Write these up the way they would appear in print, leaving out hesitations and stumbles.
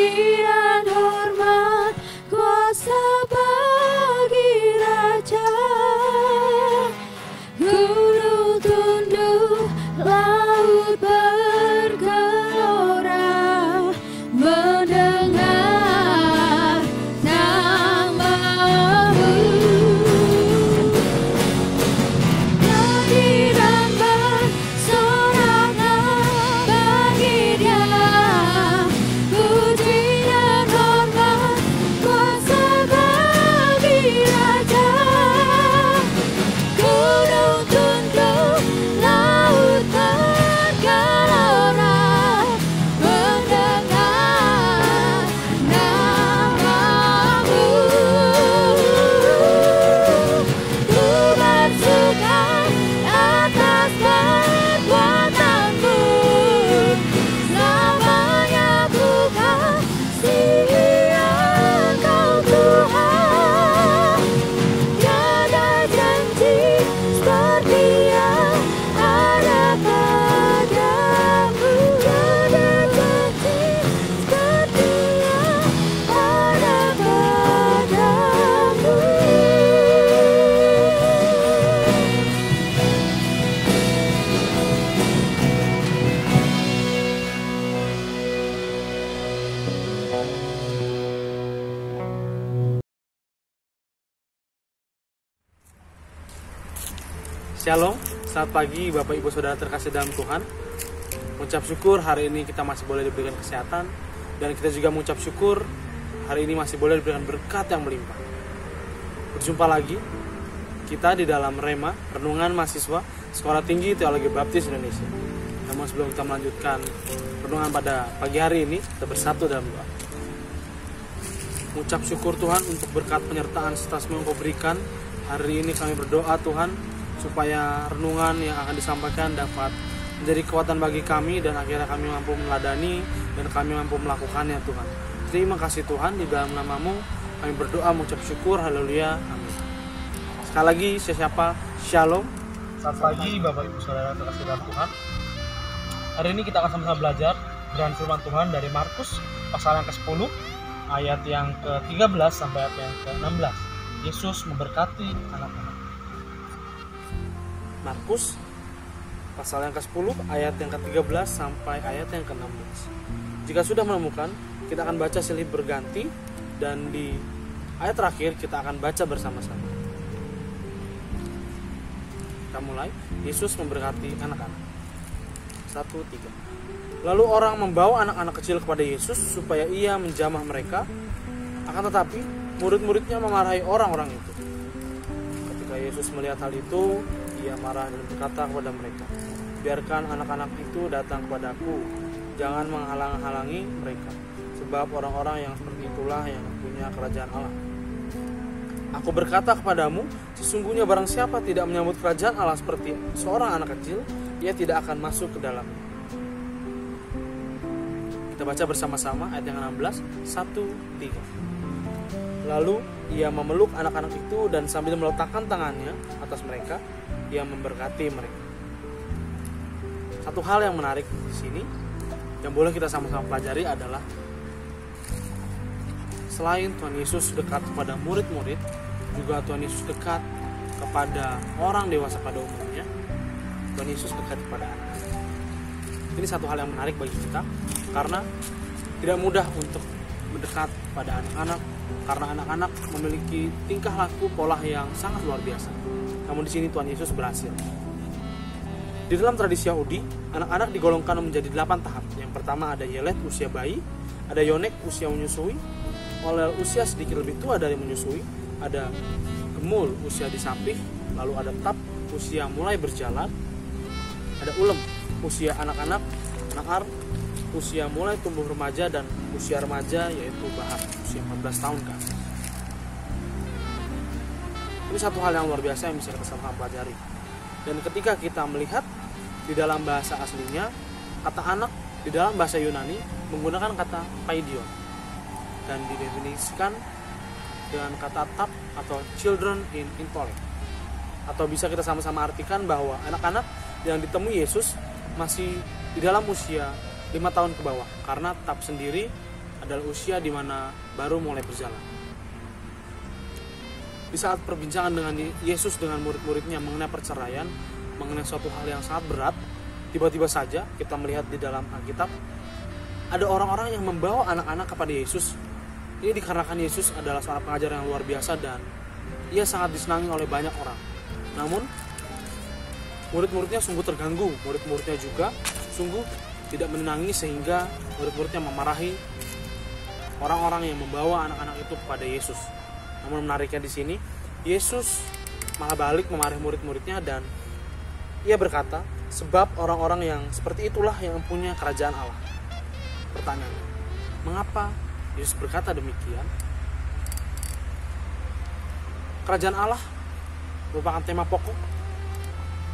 puji dan hormat, kuasa bagi Raja. Gunung tunduk, laut bergelora, mendengar nama-Mu. Nyanyi dan bersorak bagi Dia, puji dan hormat, kuasa bagi Raja. Gunung tunduk, laut bergelora, mendengar nama-Mu. Ku bersuka atas perbuatan-Mu, selamanya ku kasihi Engkau Tuhan. Tiada janji seperti yang ada padamu, tiada janji seperti yang ada padamu. Shalom, selamat pagi Bapak Ibu Saudara terkasih dalam Tuhan. Mengucap syukur hari ini kita masih boleh diberikan kesehatan, dan kita juga mengucap syukur hari ini masih boleh diberikan berkat yang melimpah. Berjumpa lagi kita di dalam Rema, Renungan Mahasiswa Sekolah Tinggi Teologi Baptis Indonesia. Namun sebelum kita melanjutkan renungan pada pagi hari ini, kita bersatu dalam doa. Mengucap syukur Tuhan untuk berkat penyertaan serta semua yang Kau berikan. Hari ini kami berdoa Tuhan, supaya renungan yang akan disampaikan dapat menjadi kekuatan bagi kami, dan akhirnya kami mampu meladani dan kami mampu melakukannya Tuhan. Terima kasih Tuhan, di dalam nama-Mu kami berdoa mengucap syukur, haleluya, amin. Sekali lagi saya siapa, Shalom. Selamat pagi Bapak Ibu Saudara terkasih dalam Tuhan. Hari ini kita akan sama-sama belajar kebenaran firman Tuhan dari Markus pasal yang ke-10 ayat yang ke-13 sampai ayat yang ke-16. Yesus memberkati anak-anak. Markus pasal yang ke-10 ayat yang ke-13 sampai ayat yang ke-16. Jika sudah menemukan, kita akan baca silih berganti, dan di ayat terakhir kita akan baca bersama-sama. Kita mulai. Yesus memberkati anak-anak. 1, 3. Lalu orang membawa anak-anak kecil kepada Yesus supaya ia menjamah mereka. Akan tetapi murid-muridnya memarahi orang-orang itu. Ketika Yesus melihat hal itu, Ia marah dan berkata kepada mereka, biarkan anak-anak itu datang kepadaku, jangan menghalang-halangi mereka, sebab orang-orang yang seperti itulah yang punya kerajaan Allah. Aku berkata kepadamu, sesungguhnya barang siapa tidak menyambut kerajaan Allah seperti seorang anak kecil, ia tidak akan masuk ke dalamnya. Kita baca bersama-sama ayat yang 16, 1, 3. Lalu ia memeluk anak-anak itu dan sambil meletakkan tangannya atas mereka, ia memberkati mereka. Satu hal yang menarik di sini yang boleh kita sama-sama pelajari adalah, selain Tuhan Yesus dekat kepada murid-murid, juga Tuhan Yesus dekat kepada orang dewasa pada umumnya. Tuhan Yesus dekat kepada anak-anak. Ini satu hal yang menarik bagi kita, karena tidak mudah untuk mendekat pada anak-anak, karena anak-anak memiliki tingkah laku pola yang sangat luar biasa. Namun di sini Tuhan Yesus berhasil. Di dalam tradisi Yahudi, anak-anak digolongkan menjadi 8 tahap. Yang pertama ada Yelet, usia bayi, ada Yonek, usia menyusui, Olel, usia sedikit lebih tua dari menyusui, ada Gemul, usia disapih, lalu ada Tap, usia mulai berjalan, ada Ulem, usia anak-anak, Naar, usia mulai tumbuh remaja, dan usia remaja yaitu Bahar, usia 14 tahun kan. Ini satu hal yang luar biasa yang bisa kita sama pelajari. Dan ketika kita melihat di dalam bahasa aslinya, kata anak di dalam bahasa Yunani menggunakan kata paidion, dan didefinisikan dengan kata tap atau children in intellect. Atau bisa kita sama-sama artikan bahwa anak-anak yang ditemui Yesus masih di dalam usia 5 tahun ke bawah, karena tap sendiri adalah usia di mana baru mulai berjalan. Di saat perbincangan dengan Yesus dengan murid-muridnya mengenai perceraian, mengenai suatu hal yang sangat berat, tiba-tiba saja kita melihat di dalam Alkitab ada orang-orang yang membawa anak-anak kepada Yesus. Ini dikarenakan Yesus adalah seorang pengajar yang luar biasa dan ia sangat disenangi oleh banyak orang. Namun murid-muridnya sungguh terganggu, murid-muridnya juga sungguh tidak menenangi, sehingga murid-muridnya memarahi orang-orang yang membawa anak-anak itu kepada Yesus. Namun menariknya di sini, Yesus malah balik memarahi murid-muridnya dan ia berkata, sebab orang-orang yang seperti itulah yang mempunyai kerajaan Allah. Pertanyaannya, mengapa Yesus berkata demikian? Kerajaan Allah merupakan tema pokok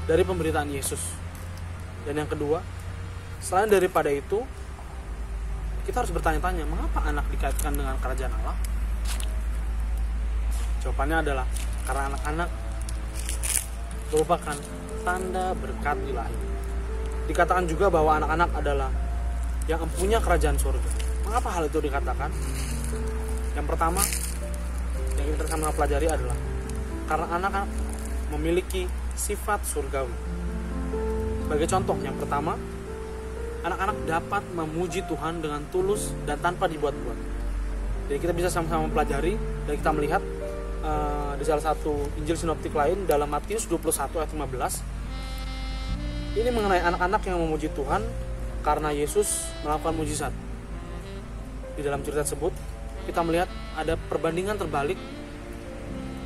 dari pemberitaan Yesus. Dan yang kedua, selain daripada itu, kita harus bertanya-tanya, mengapa anak dikaitkan dengan kerajaan Allah? Jawabannya adalah karena anak-anak merupakan tanda berkat ilahi. Dikatakan juga bahwa anak-anak adalah yang mempunyai kerajaan surga. Mengapa hal itu dikatakan? Yang pertama yang kita sama pelajari adalah karena anak-anak memiliki sifat surgawi. Sebagai contoh, yang pertama, anak-anak dapat memuji Tuhan dengan tulus dan tanpa dibuat-buat. Jadi kita bisa sama-sama mempelajari dan kita melihat di salah satu Injil sinoptik lain dalam Matius 21 ayat 15. Ini mengenai anak-anak yang memuji Tuhan karena Yesus melakukan mujizat. Di dalam cerita tersebut kita melihat ada perbandingan terbalik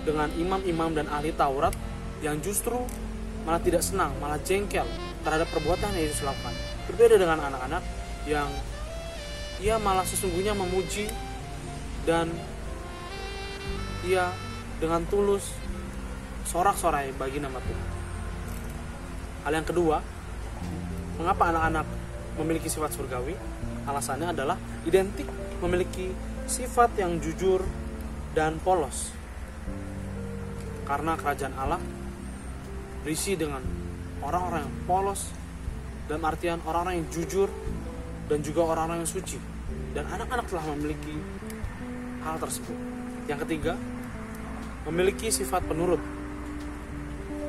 dengan imam-imam dan ahli Taurat yang justru malah tidak senang, malah jengkel terhadap perbuatan yang Yesus lakukan. Berbeda dengan anak-anak yang ia malah sesungguhnya memuji dan ia dengan tulus sorak-sorai bagi nama Tuhan. Hal yang kedua, mengapa anak-anak memiliki sifat surgawi? Alasannya adalah identik memiliki sifat yang jujur dan polos. Karena kerajaan Allah berisi dengan orang-orang yang polos, dalam artian orang-orang yang jujur dan juga orang-orang yang suci. Dan anak-anak telah memiliki hal tersebut. Yang ketiga, memiliki sifat penurut.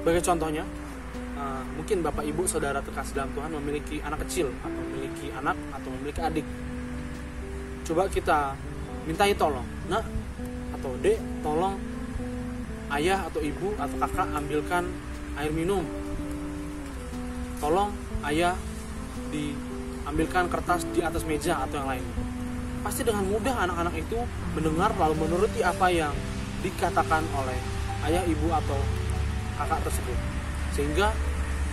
Sebagai contohnya, mungkin Bapak Ibu Saudara terkasih dalam Tuhan memiliki anak kecil, atau memiliki anak, atau memiliki adik. Coba kita mintai tolong, nak atau dek, tolong ayah atau ibu atau kakak ambilkan air minum. Tolong ayah diambilkan kertas di atas meja atau yang lain. Pasti dengan mudah anak-anak itu mendengar lalu menuruti apa yang dikatakan oleh ayah, ibu, atau kakak tersebut. Sehingga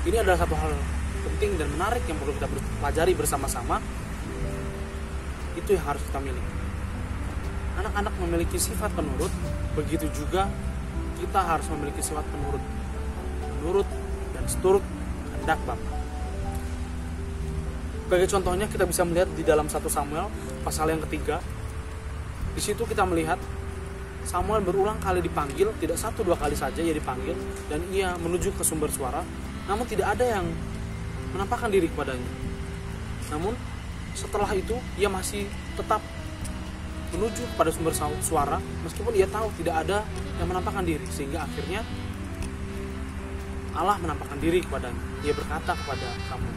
ini adalah satu hal penting dan menarik yang perlu kita pelajari bersama-sama. Itu yang harus kita miliki. Anak-anak memiliki sifat penurut, begitu juga kita harus memiliki sifat penurut. Menurut dan seturut kehendak Bapa. Sebagai contohnya kita bisa melihat di dalam 1 Samuel pasal yang ketiga. Di situ kita melihat Samuel berulang kali dipanggil, tidak 1-2 kali saja ia dipanggil, dan ia menuju ke sumber suara, namun tidak ada yang menampakkan diri kepadanya. Namun setelah itu ia masih tetap menuju kepada sumber suara, meskipun ia tahu tidak ada yang menampakkan diri, sehingga akhirnya Allah menampakkan diri kepadanya. Ia berkata kepada Samuel.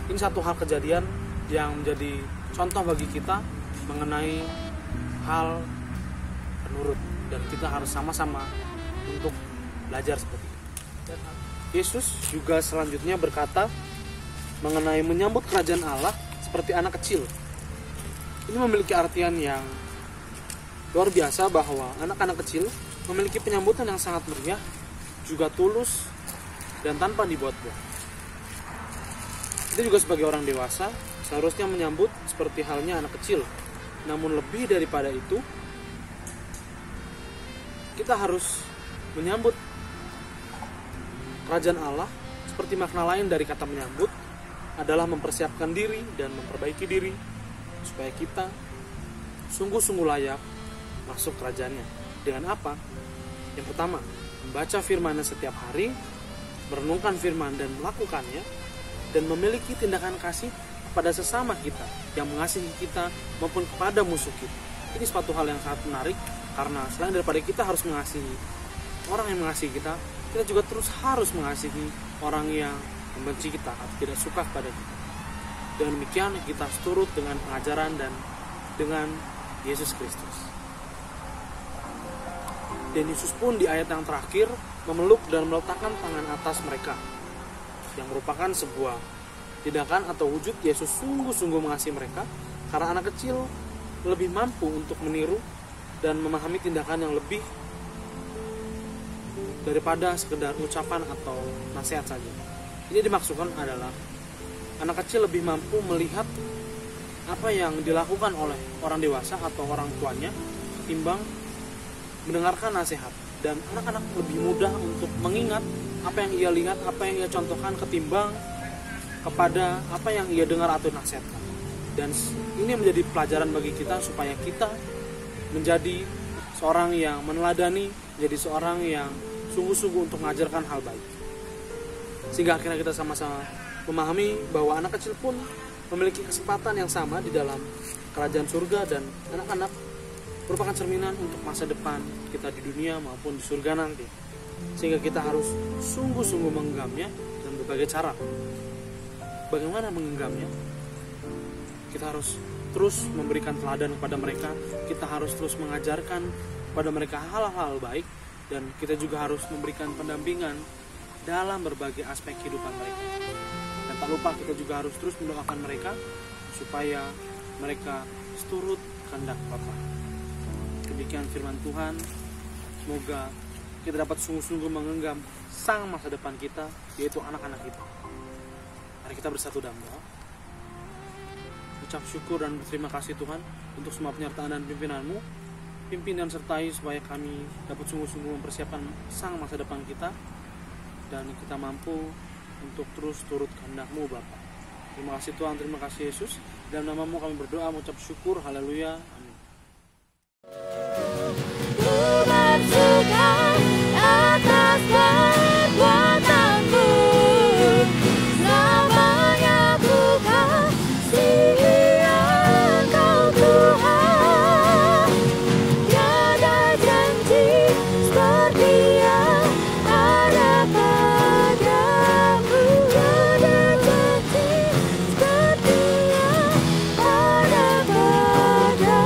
Ini satu hal kejadian yang menjadi contoh bagi kita mengenai hal penurut, dan kita harus sama-sama untuk belajar seperti itu. Yesus juga selanjutnya berkata mengenai menyambut kerajaan Allah seperti anak kecil. Ini memiliki artian yang luar biasa bahwa anak-anak kecil memiliki penyambutan yang sangat meriah, juga tulus dan tanpa dibuat-buat. Kita juga sebagai orang dewasa seharusnya menyambut seperti halnya anak kecil. Namun lebih daripada itu, kita harus menyambut kerajaan Allah seperti makna lain dari kata menyambut adalah mempersiapkan diri dan memperbaiki diri supaya kita sungguh-sungguh layak masuk kerajaannya. Dengan apa? Yang pertama, membaca firman-Nya setiap hari, merenungkan firman dan melakukannya, dan memiliki tindakan kasih kepada sesama kita, yang mengasihi kita maupun kepada musuh kita. Ini suatu hal yang sangat menarik, karena selain daripada kita harus mengasihi orang yang mengasihi kita, kita juga terus harus mengasihi orang yang membenci kita atau tidak suka kepada kita. Dengan demikian kita harus turut dengan pengajaran dan dengan Yesus Kristus. Dan Yesus pun di ayat yang terakhir memeluk dan meletakkan tangan atas mereka, yang merupakan sebuah tindakan atau wujud Yesus sungguh-sungguh mengasihi mereka, karena anak kecil lebih mampu untuk meniru dan memahami tindakan yang lebih daripada sekedar ucapan atau nasihat saja. Ini dimaksudkan adalah anak kecil lebih mampu melihat apa yang dilakukan oleh orang dewasa atau orang tuanya ketimbang mendengarkan nasihat. Dan anak-anak lebih mudah untuk mengingat apa yang ia lihat, apa yang ia contohkan ketimbang kepada apa yang ia dengar atau nasihatkan. Dan ini menjadi pelajaran bagi kita supaya kita menjadi seorang yang meneladani, menjadi seorang yang sungguh-sungguh untuk mengajarkan hal baik. Sehingga akhirnya kita sama-sama memahami bahwa anak kecil pun memiliki kesempatan yang sama di dalam kerajaan surga, dan anak-anak merupakan cerminan untuk masa depan kita di dunia maupun di surga nanti. Sehingga kita harus sungguh-sungguh menggenggamnya dengan berbagai cara. Bagaimana menggenggamnya? Kita harus terus memberikan teladan kepada mereka, kita harus terus mengajarkan kepada mereka hal-hal baik, dan kita juga harus memberikan pendampingan dalam berbagai aspek kehidupan mereka. Dan tak lupa kita juga harus terus mendoakan mereka supaya mereka seturut kehendak Bapa. Demikian firman Tuhan. Semoga kita dapat sungguh-sungguh menggenggam sang masa depan kita, yaitu anak-anak kita. Mari kita bersatu dalam doa. Ucap syukur dan berterima kasih Tuhan untuk semua penyertaan dan pimpinanmu. Pimpin dan sertai supaya kami dapat sungguh-sungguh mempersiapkan sang masa depan kita, dan kita mampu untuk terus turut kehendak-Mu Bapa. Terima kasih Tuhan, terima kasih Yesus. Dalam nama-Mu kami berdoa, mengucap syukur, haleluya, amin. Ku bersuka atas perbuatanmu, selamanya ku kasihi Engkau Tuhan. Tiada janji seperti yang ada padamu, tiada janji seperti yang ada padamu.